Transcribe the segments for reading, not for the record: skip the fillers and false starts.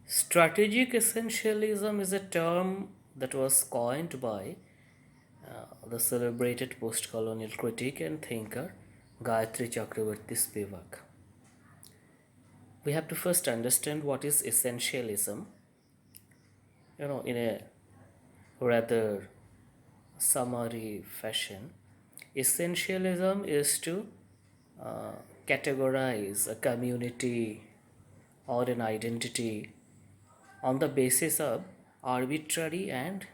Strategic essentialism is a term that was coined by the celebrated postcolonial critic and thinker Gayatri Chakravorty Spivak. We have to first understand what is essentialism, in a rather summary fashion. Essentialism is to uh, categorize a community or an identity on the basis of arbitrary and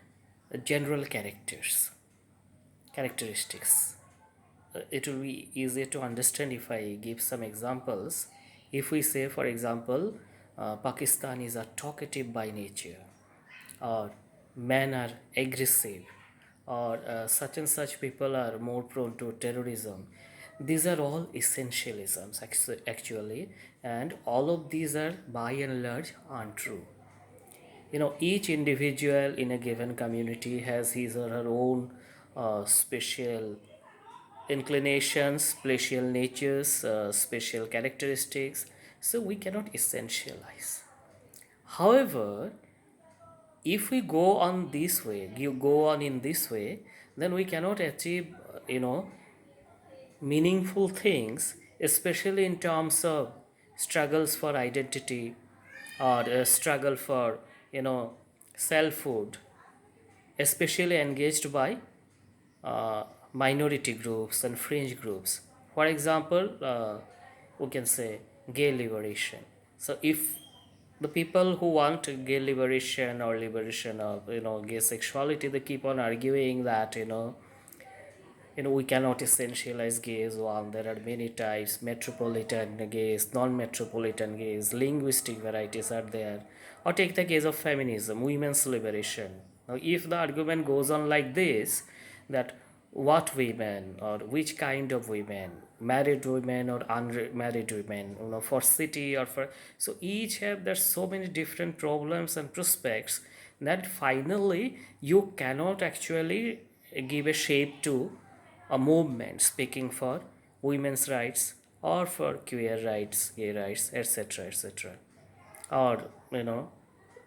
general characteristics. It will be easier to understand if I give some examples. If we say, for example, Pakistan is a talkative by nature, or men are aggressive, or such and such people are more prone to terrorism. These are all essentialisms actually, and all of these are by and large untrue. Each individual in a given community has his or her own special inclinations, special natures, special characteristics, so we cannot essentialize. However, if we go on this way, you go on in this way, then we cannot achieve meaningful things, especially in terms of struggles for identity, or a struggle for selfhood, especially engaged by minority groups and fringe groups. For example, we can say gay liberation. So if the people who want gay liberation or liberation of gay sexuality, they keep on arguing that we cannot essentialize gays. Well, there are many types: metropolitan gays, non-metropolitan gays, linguistic varieties are there. Or take the case of feminism, women's liberation. Now if the argument goes on like this, that what women or which kind of women, married women or unmarried women, for city or for, so each have, there's so many different problems and prospects that finally you cannot actually give a shape to a movement speaking for women's rights or for queer rights, gay rights, etc., etc. Or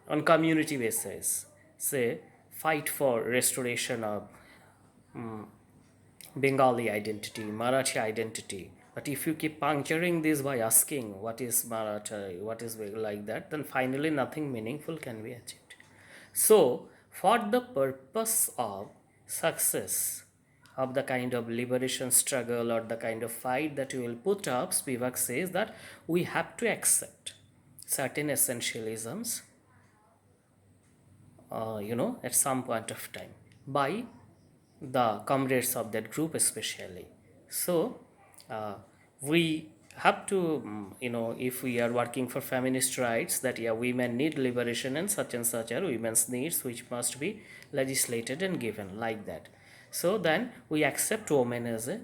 on community basis, say fight for restoration of Bengali identity, Marathi identity. But if you keep puncturing this by asking what is Maratha, what is like that, then finally nothing meaningful can be achieved. So, for the purpose of success of the kind of liberation struggle or the kind of fight that you will put up, Spivak says that we have to accept certain essentialisms, at some point of time by the comrades of that group especially. So we have to if we are working for feminist rights, that yeah, women need liberation and such are women's needs which must be legislated and given like that. So then we accept women as a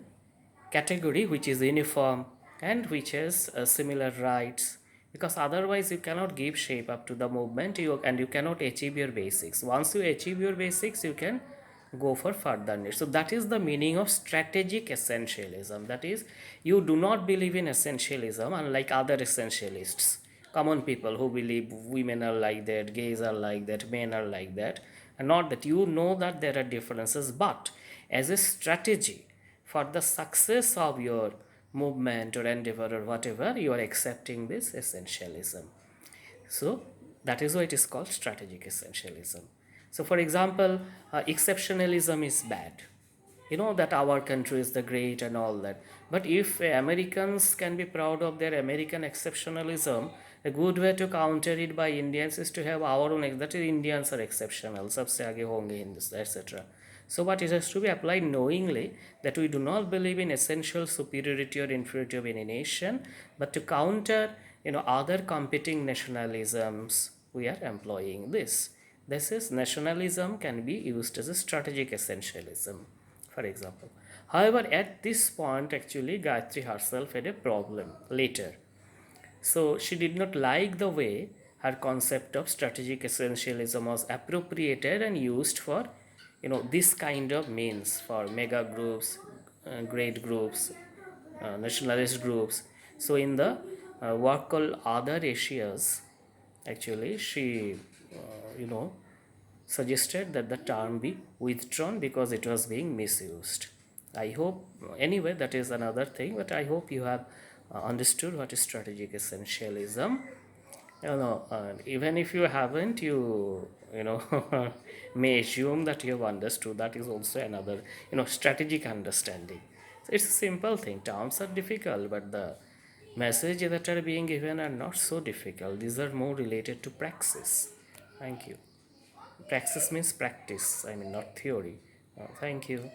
category which is uniform and which has similar rights, because otherwise you cannot give shape up to the movement, and you cannot achieve your basics. Once you achieve your basics, you can go for further needs. So that is the meaning of strategic essentialism. That is, you do not believe in essentialism unlike other essentialists, common people who believe women are like that, gays are like that, men are like that, and not that. You know that there are differences, but as a strategy for the success of your movement or endeavor or whatever, you are accepting this essentialism. So that is why it is called strategic essentialism. So for example, exceptionalism is bad. You know that our country is the great and all that. But if Americans can be proud of their American exceptionalism, a good way to counter it by Indians is to have our own, that is, Indians are exceptional, sabse aage honge Hindus, etc. So but it has to be applied knowingly that we do not believe in essential superiority or inferiority of any nation, but to counter other competing nationalisms, we are employing this. This is, nationalism can be used as a strategic essentialism, for example. However, at this point, actually, Gayatri herself had a problem later. So she did not like the way her concept of strategic essentialism was appropriated and used for, this kind of means for mega groups, great groups, nationalist groups. So in the work called Other Asias, Actually, she, suggested that the term be withdrawn because it was being misused. I hope, anyway, that is another thing, but I hope you have understood what is strategic essentialism. Even if you haven't, may assume that you have understood. That is also another, strategic understanding. It's a simple thing. Terms are difficult, but the messages that are being given are not so difficult. These are more related to praxis. Thank you. Praxis means practice, I mean, not theory. Thank you.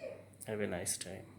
Have a nice time.